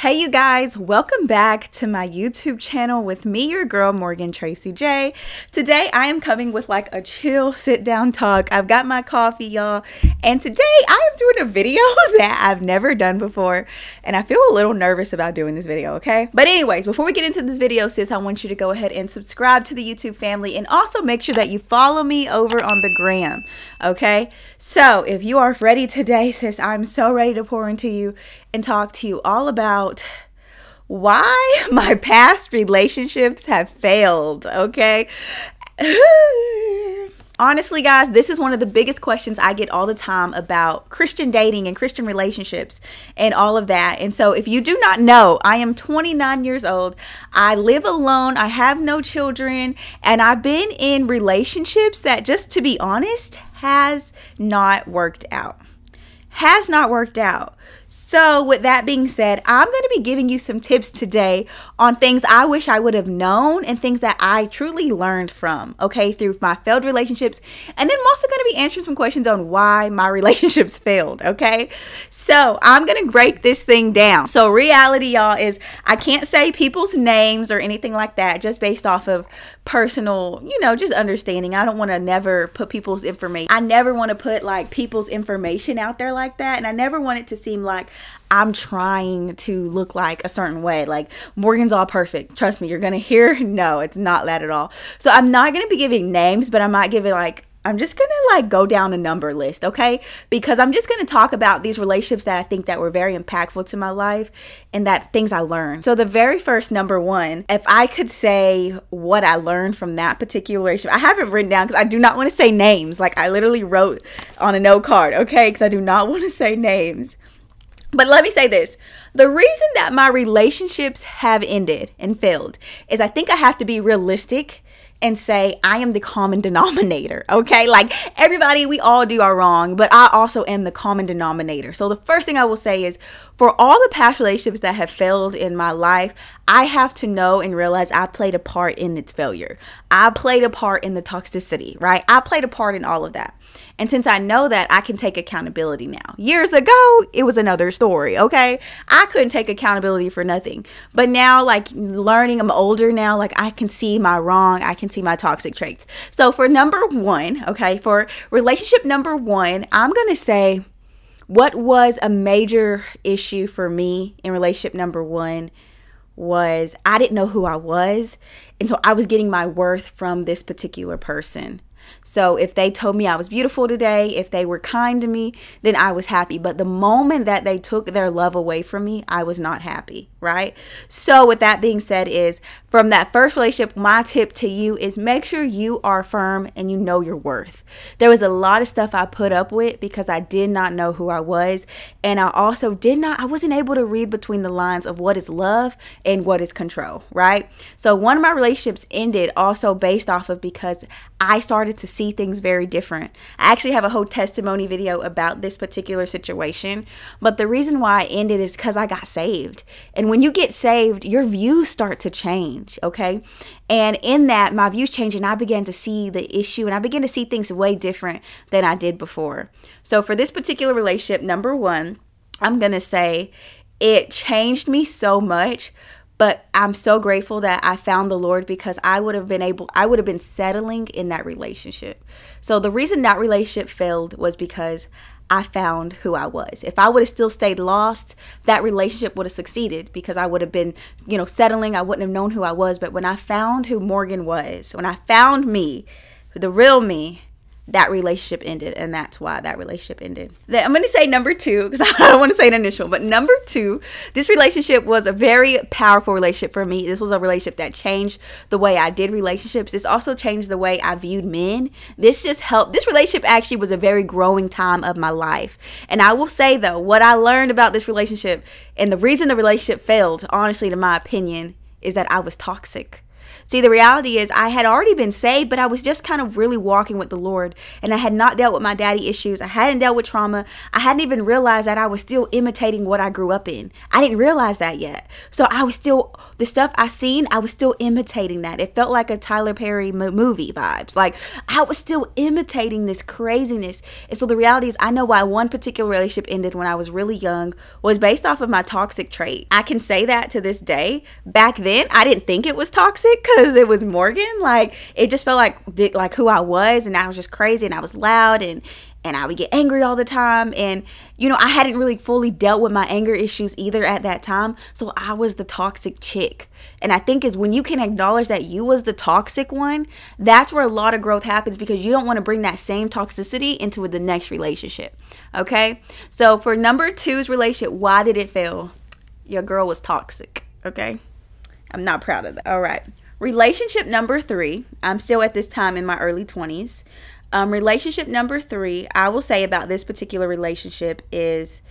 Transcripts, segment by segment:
Hey you guys, welcome back to my YouTube channel with me, your girl Morgan Tracy J. Today I am coming with like a chill sit down talk. I've got my coffee, y'all, and today I am doing a video that I've never done before, and I feel a little nervous about doing this video, okay? But anyways, before we get into this video, sis, I want you to go ahead and subscribe to the YouTube family and also make sure that you follow me over on the gram, okay? So if you are ready today, sis, I'm so ready to pour into you and talk to you all about why my past relationships have failed, okay? Honestly, guys, this is one of the biggest questions I get all the time about Christian dating and Christian relationships and all of that. And so if you do not know, I am 29 years old. I live alone. I have no children. And I've been in relationships that, just to be honest, has not worked out. Has not worked out. So with that being said, I'm going to be giving you some tips today on things I wish I would have known and things that I truly learned from, okay, through my failed relationships. And then I'm also going to be answering some questions on why my relationships failed, okay? So I'm going to break this thing down. So reality, y'all, is I can't say people's names or anything like that just based off of personal, just understanding. I don't want to never put people's information. I never want to put like people's information out there like that. And I never want it to seem like I'm trying to look like a certain way, like Morgan's all perfect. Trust me, you're gonna hear, no, it's not that at all. So I'm not gonna be giving names, but I might give it I'm just gonna go down a number list, okay? Because I'm just gonna talk about these relationships that I think that were very impactful to my life and that things I learned. So the very first, number one, if I could say what I learned from that particular relationship, I have it written down because I do not want to say names. Like I literally wrote on a note card, okay? Because I do not want to say names. But let me say this. The reason that my relationships have ended and failed is I think I have to be realistic and say I am the common denominator, okay? Like everybody, we all do our wrong, but I also am the common denominator. So the first thing I will say is for all the past relationships that have failed in my life, I have to know and realize I played a part in its failure. I played a part in the toxicity, right? I played a part in all of that. And since I know that, I can take accountability now. Years ago, it was another story, okay? I couldn't take accountability for nothing. But now, like learning, I'm older now, like I can see my wrong, I can see my toxic traits. So for number one, okay, for relationship number one, I'm going to say what was a major issue for me in relationship number one was I didn't know who I was until I was getting my worth from this particular person. So if they told me I was beautiful today, if they were kind to me, then I was happy. But the moment that they took their love away from me, I was not happy, right? So with that being said is from that first relationship, my tip to you is make sure you are firm and you know your worth. There was a lot of stuff I put up with because I did not know who I was. And I also I wasn't able to read between the lines of what is love and what is control, right? So one of my relationships ended also based off of because I started to see things very different. I actually have a whole testimony video about this particular situation. But the reason why I ended is because I got saved. And when you get saved, your views start to change, okay? And in that, my views changed and I began to see the issue and I began to see things way different than I did before. So for this particular relationship, number one, I'm going to say it changed me so much. But I'm so grateful that I found the Lord because I would have been settling in that relationship. So the reason that relationship failed was because I found who I was. If I would have still stayed lost, that relationship would have succeeded because I would have been, settling. I wouldn't have known who I was. But when I found who Morgan was, when I found me, the real me, that relationship ended, and that's why that relationship ended. Then I'm going to say number two, because I don't want to say an initial, but number two, this relationship was a very powerful relationship for me. This was a relationship that changed the way I did relationships. This also changed the way I viewed men. This just helped. This relationship actually was a very growing time of my life. And I will say, though, what I learned about this relationship and the reason the relationship failed, honestly, to my opinion, is that I was toxic. See, the reality is I had already been saved, but I was just kind of really walking with the Lord, and I had not dealt with my daddy issues. I hadn't dealt with trauma. I hadn't even realized that I was still imitating what I grew up in. I didn't realize that yet. So I was still, the stuff I seen, I was still imitating that. It felt like a Tyler Perry movie vibes. Like I was still imitating this craziness. And so the reality is I know why one particular relationship ended when I was really young was based off of my toxic trait. I can say that to this day. Back then, I didn't think it was toxic because it was Morgan. Like it just felt like who I was, and I was just crazy, and I was loud, and I would get angry all the time. And you know, I hadn't really fully dealt with my anger issues either at that time. So I was the toxic chick. And I think is when you can acknowledge that you was the toxic one, that's where a lot of growth happens, because you don't want to bring that same toxicity into the next relationship. Okay. So for number 2's relationship, why did it fail? Your girl was toxic. Okay. I'm not proud of that. All right. Relationship number 3. I'm still at this time in my early 20s. Relationship number 3, I will say about this particular relationship is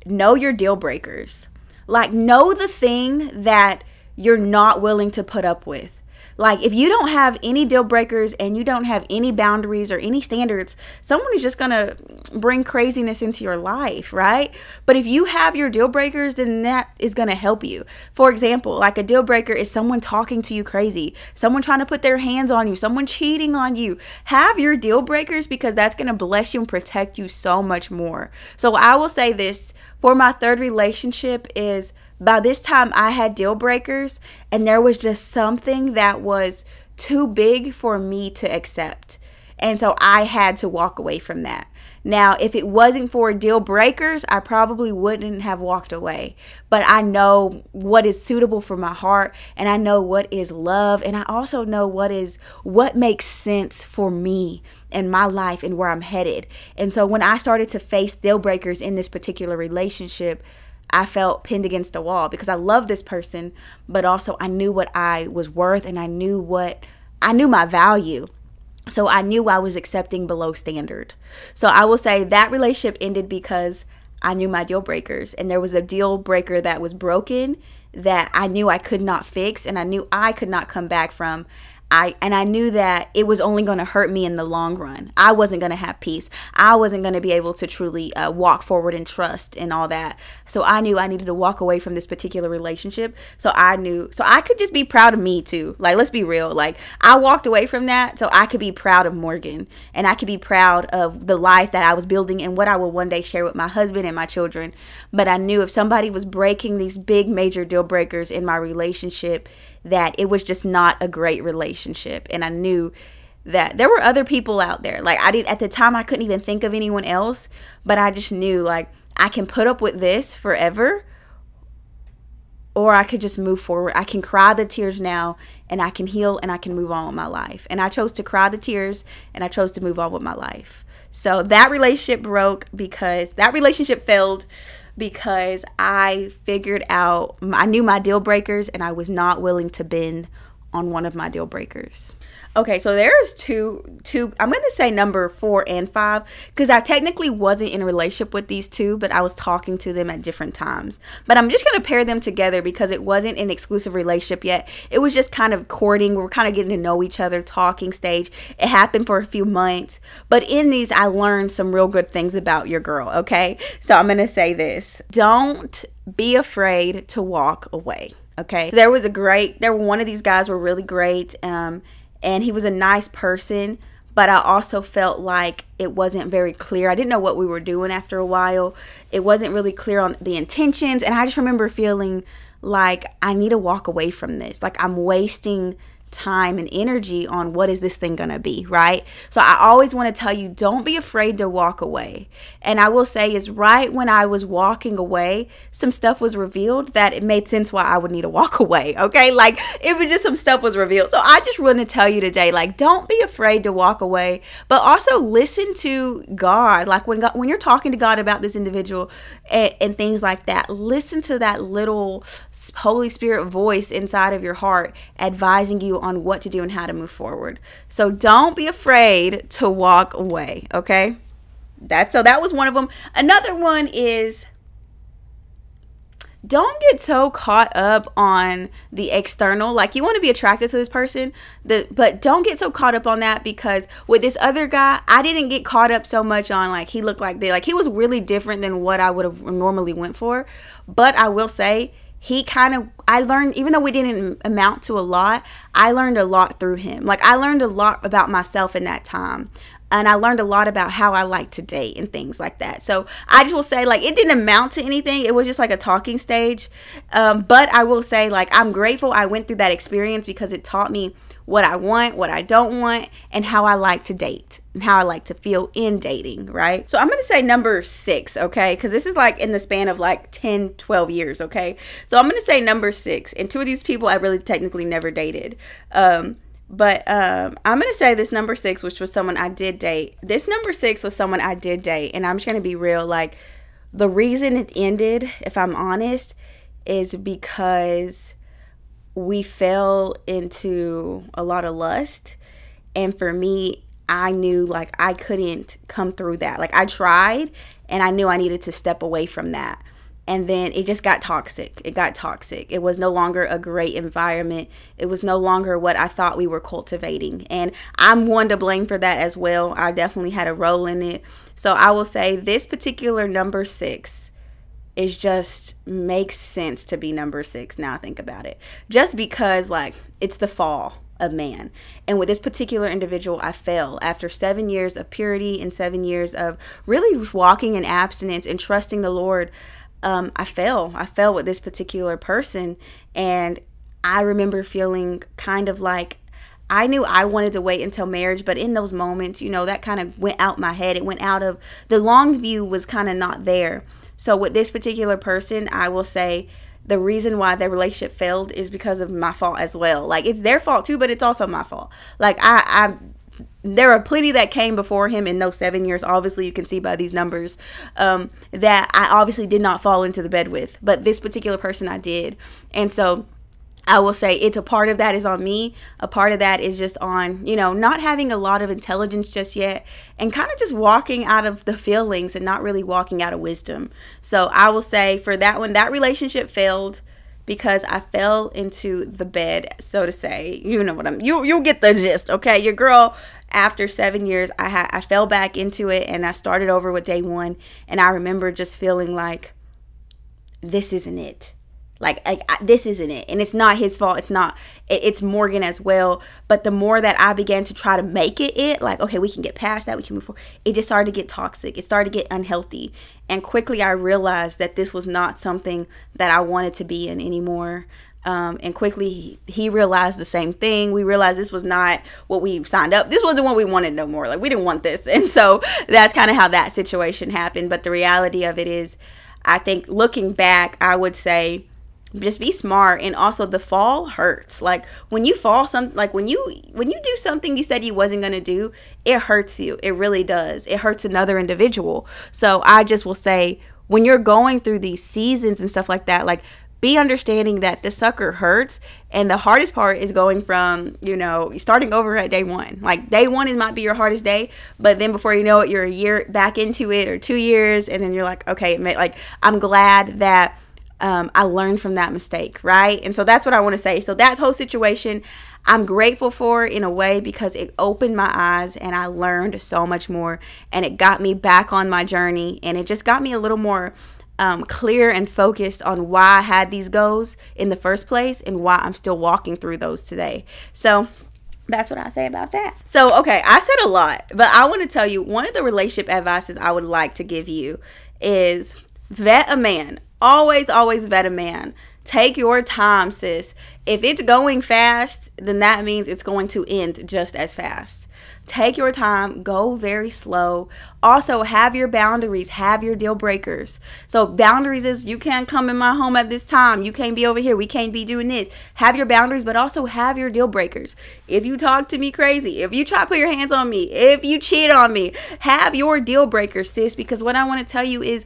know your deal breakers. Like know the thing that you're not willing to put up with. Like if you don't have any deal breakers and you don't have any boundaries or any standards, someone is just going to bring craziness into your life, right? But if you have your deal breakers, then that is going to help you. For example, like a deal breaker is someone talking to you crazy, someone trying to put their hands on you, someone cheating on you. Have your deal breakers, because that's going to bless you and protect you so much more. So I will say this for my 3rd relationship is, by this time I had deal breakers, and there was just something that was too big for me to accept. And so I had to walk away from that. Now, if it wasn't for deal breakers, I probably wouldn't have walked away. But I know what is suitable for my heart, and I know what is love, and I also know what makes sense for me and my life and where I'm headed. And so when I started to face deal breakers in this particular relationship, I felt pinned against the wall, because I love this person, but also I knew what I was worth, and I knew my value. So I knew I was accepting below standard. So I will say that relationship ended because I knew my deal breakers, and there was a deal breaker that was broken that I knew I could not fix, and I knew I could not come back from. I knew that it was only going to hurt me in the long run. I wasn't going to have peace. I wasn't going to be able to truly walk forward and trust and all that. So I knew I needed to walk away from this particular relationship. So I could just be proud of me too. Like, let's be real. Like, I walked away from that so I could be proud of Morgan, and I could be proud of the life that I was building and what I will one day share with my husband and my children. But I knew if somebody was breaking these big major deal breakers in my relationship, that it was just not a great relationship. And I knew that there were other people out there. Like, at the time I couldn't even think of anyone else, but I just knew, like, I can put up with this forever, or I could just move forward. I can cry the tears now, and I can heal, and I can move on with my life. And I chose to cry the tears, and I chose to move on with my life. So that relationship failed because I figured out, I knew my deal breakers, and I was not willing to bend on one of my deal breakers. Okay, so there's two, I'm going to say number 4 and 5, because I technically wasn't in a relationship with these two, but I was talking to them at different times. But I'm just going to pair them together because it wasn't an exclusive relationship yet. It was just kind of courting. We were kind of getting to know each other, talking stage. It happened for a few months. But in these, I learned some real good things about your girl, okay? So I'm going to say this. Don't be afraid to walk away, okay? So one of these guys were really great, and he was a nice person, but I also felt like it wasn't very clear. I didn't know what we were doing after a while. It wasn't really clear on the intentions, and I just remember feeling like I need to walk away from this. Like, I'm wasting time and energy on what is this thing gonna be, right? So I always want to tell you, don't be afraid to walk away. And I will say is right when I was walking away, some stuff was revealed that it made sense why I would need to walk away, okay? Like, it was just some stuff was revealed. So I just want to tell you today, like, don't be afraid to walk away, but also listen to God. Like, when you're talking to God about this individual and things like that, listen to that little Holy Spirit voice inside of your heart advising you on what to do and how to move forward. So don't be afraid to walk away, okay? That was one of them. Another one is don't get so caught up on the external. Like, you want to be attracted to this person, but don't get so caught up on that, because with this other guy, I didn't get caught up so much on like he looked like he was really different than what I would have normally went for. But I will say, I learned, even though we didn't amount to a lot, I learned a lot through him. Like, I learned a lot about myself in that time. And I learned a lot about how I like to date and things like that. So I just will say, like, it didn't amount to anything. It was just like a talking stage. But I will say, like, I'm grateful I went through that experience, because it taught me what I want, what I don't want, and how I like to date and how I like to feel in dating, right? So I'm going to say number 6, okay? Because this is like in the span of like 10, 12 years, okay? So I'm going to say number 6. And 2 of these people I really technically never dated. But I'm going to say this number 6, which was someone I did date. This number 6 was someone I did date. And I'm just going to be real. Like, the reason it ended, if I'm honest, is because we fell into a lot of lust. And for me, I knew like I couldn't come through that. Like, I tried, and I knew I needed to step away from that. And then it just got toxic. It got toxic. It was no longer a great environment. It was no longer what I thought we were cultivating. And I'm one to blame for that as well. I definitely had a role in it. So I will say this particular number 6 is just makes sense to be number 6 now I think about it. Just because, like, it's the fall of man. And with this particular individual, I fell after 7 years of purity and 7 years of really walking in abstinence and trusting the Lord. I fell with this particular person, and I remember feeling kind of like I knew I wanted to wait until marriage, but in those moments, you know, that kind of went out my head. It went out of the long view, was kind of not there. So with this particular person, I will say the reason why the relationship failed is because of my fault as well. Like, it's their fault too, but it's also my fault. Like, there are plenty that came before him in those 7 years. Obviously, you can see by these numbers that I obviously did not fall into the bed with. But this particular person I did. And so I will say it's a part of that is on me. A part of that is just on, you know, not having a lot of intelligence just yet, and kind of just walking out of the feelings and not really walking out of wisdom. So I will say for that one, that relationship failed because I fell into the bed, so to say. You know what you'll get the gist, okay? Your girl, after 7 years, I fell back into it, and I started over with day one. And I remember just feeling like, this isn't it. Like this isn't it. And it's not his fault. It's Morgan as well. But the more that I began to try to make it, like, okay, we can get past that, we can move forward, it just started to get toxic. It started to get unhealthy. And quickly I realized that this was not something that I wanted to be in anymore. And quickly he realized the same thing. We realized this was not what we signed up. This wasn't what we wanted no more. Like, we didn't want this. And so that's kind of how that situation happened. But the reality of it is, I think looking back, I would say, just be smart. And also, the fall hurts. Like, when you fall, when you do something you said you wasn't going to do, it hurts you. It really does. It hurts another individual. So I just will say, when you're going through these seasons and stuff like that, like, be understanding that the sucker hurts. And the hardest part is going from, you know, starting over at day one. Like, day one might be your hardest day, but then before you know it, you're a year back into it, or 2 years, and then you're like, okay, like, I'm glad that I learned from that mistake, right? And so that's what I want to say. So that whole situation, I'm grateful for in a way, because it opened my eyes and I learned so much more, and it got me back on my journey, and it just got me a little more clear and focused on why I had these goals in the first place and why I'm still walking through those today. So that's what I say about that. So, okay, I said a lot, but I want to tell you, one of the relationship advices I would like to give you is vet a man. Always, always vet a man. Take your time, sis. If it's going fast, then that means it's going to end just as fast. Take your time. Go very slow. Also, have your boundaries. Have your deal breakers. So boundaries is, you can't come in my home at this time. You can't be over here. We can't be doing this. Have your boundaries, but also have your deal breakers. If you talk to me crazy, if you try to put your hands on me, if you cheat on me, have your deal breakers, sis, because what I want to tell you is,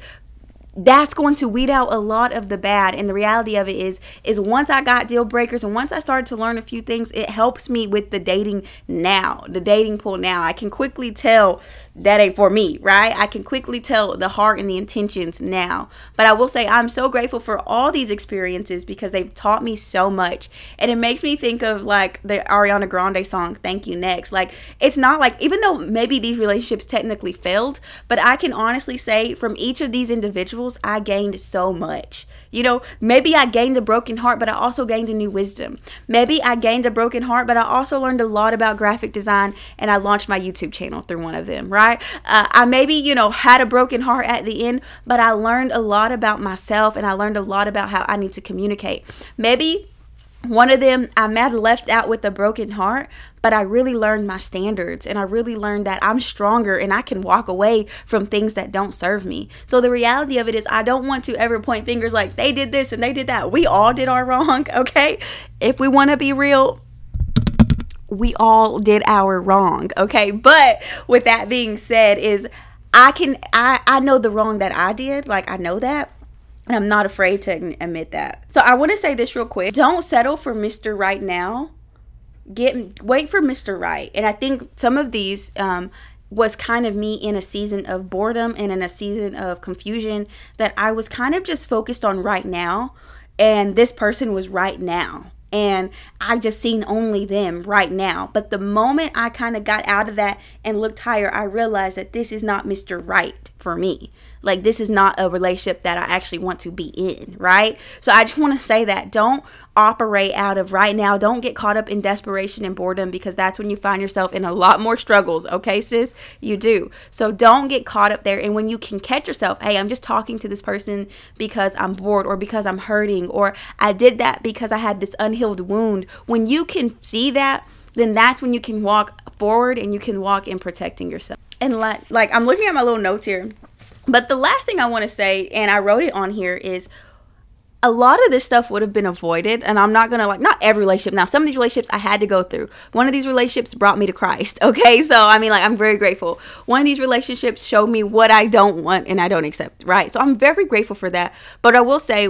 that's going to weed out a lot of the bad. And the reality of it is once I got deal breakers and once I started to learn a few things, it helps me with the dating now, the dating pool now. I can quickly tell that ain't for me, right? I can quickly tell the heart and the intentions now. But I will say I'm so grateful for all these experiences because they've taught me so much. And it makes me think of like the Ariana Grande song, Thank You Next. Like, it's not like, even though maybe these relationships technically failed, but I can honestly say from each of these individuals, I gained so much. You know, maybe I gained a broken heart, but I also gained a new wisdom. Maybe I gained a broken heart, but I also learned a lot about graphic design, and I launched my YouTube channel through one of them, right? I maybe, you know, had a broken heart at the end, but I learned a lot about myself, and I learned a lot about how I need to communicate. Maybe one of them, I might have left out with a broken heart, but I really learned my standards, and I really learned that I'm stronger and I can walk away from things that don't serve me. So the reality of it is I don't want to ever point fingers like they did this and they did that. We all did our wrong, okay? If we want to be real, we all did our wrong, okay? But with that being said is I know the wrong that I did. Like, I know that. And I'm not afraid to admit that. So I want to say this real quick. Don't settle for Mr. Right now. Wait for Mr. Right. And I think some of these was kind of me in a season of boredom and in a season of confusion, that I was kind of just focused on right now. And this person was right now. And I just seen only them right now. But the moment I kind of got out of that and looked higher, I realized that this is not Mr. Right for me. Like, this is not a relationship that I actually want to be in, right? So I just want to say that. Don't operate out of right now. Don't get caught up in desperation and boredom, because that's when you find yourself in a lot more struggles. Okay, sis? You do. So don't get caught up there. And when you can catch yourself, hey, I'm just talking to this person because I'm bored, or because I'm hurting, or I did that because I had this unhealed wound. When you can see that, then that's when you can walk forward and you can walk in protecting yourself. And like I'm looking at my little notes here. But the last thing I want to say, and I wrote it on here, is a lot of this stuff would have been avoided. And I'm not going to, like, not every relationship. Now, some of these relationships I had to go through. One of these relationships brought me to Christ. Okay. So, I mean, like, I'm very grateful. One of these relationships showed me what I don't want and I don't accept. Right. So I'm very grateful for that. But I will say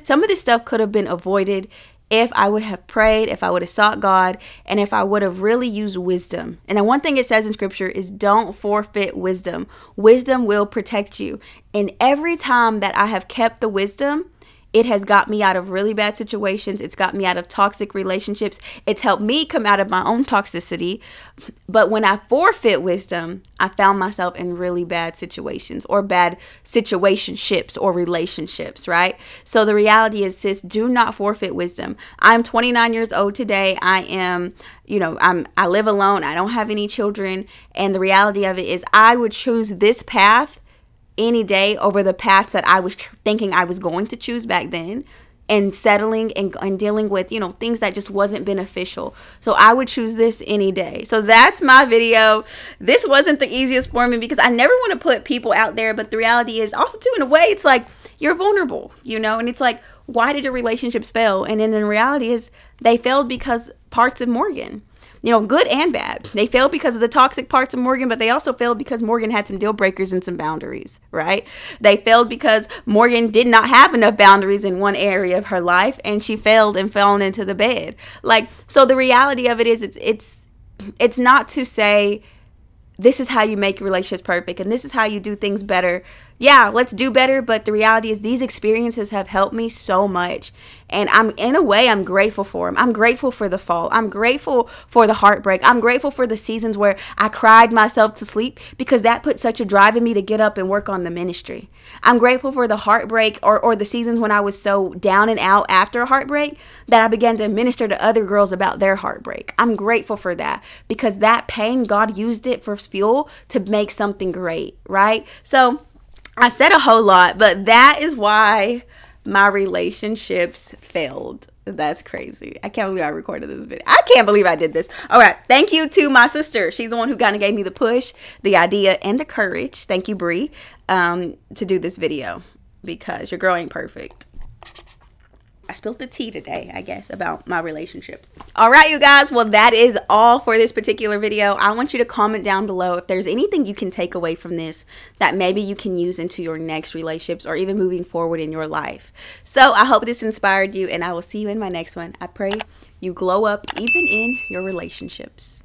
some of this stuff could have been avoided if I would have prayed, if I would have sought God, and if I would have really used wisdom. And then one thing it says in scripture is don't forfeit wisdom. Wisdom will protect you. And every time that I have kept the wisdom, it has got me out of really bad situations. It's got me out of toxic relationships. It's helped me come out of my own toxicity. But when I forfeit wisdom, I found myself in really bad situations, or bad situationships or relationships, right? So the reality is, sis, do not forfeit wisdom. I'm 29 years old today. I live alone. I don't have any children. And the reality of it is I would choose this path any day over the path that I was thinking I was going to choose back then, and settling and dealing with, things that just wasn't beneficial. So I would choose this any day. So that's my video. This wasn't the easiest for me because I never want to put people out there. But the reality is also, too, in a way, it's like you're vulnerable, and it's like, why did your relationships fail? And then the reality is they failed because parts of Morgan, good and bad. They failed because of the toxic parts of Morgan, but they also failed because Morgan had some deal breakers and some boundaries, right? They failed because Morgan did not have enough boundaries in one area of her life, and she failed and fell into the bed. So the reality of it is it's not to say this is how you make relationships perfect and this is how you do things better. Yeah, let's do better. But the reality is these experiences have helped me so much. And in a way, I'm grateful for them. I'm grateful for the fall. I'm grateful for the heartbreak. I'm grateful for the seasons where I cried myself to sleep, because that put such a drive in me to get up and work on the ministry. I'm grateful for the heartbreak or the seasons when I was so down and out after a heartbreak that I began to minister to other girls about their heartbreak. I'm grateful for that, because that pain, God used it for fuel to make something great, right? So I said a whole lot, but that is why my relationships failed. That's crazy. I can't believe I recorded this video. I can't believe I did this. All right. Thank you to my sister. She's the one who kind of gave me the push, the idea, and the courage. Thank you, Bree, to do this video, because your girl ain't perfect. I spilled the tea today, I guess, about my relationships. All right, you guys. Well, that is all for this particular video. I want you to comment down below if there's anything you can take away from this that maybe you can use into your next relationships or even moving forward in your life. So I hope this inspired you, and I will see you in my next one. I pray you glow up even in your relationships.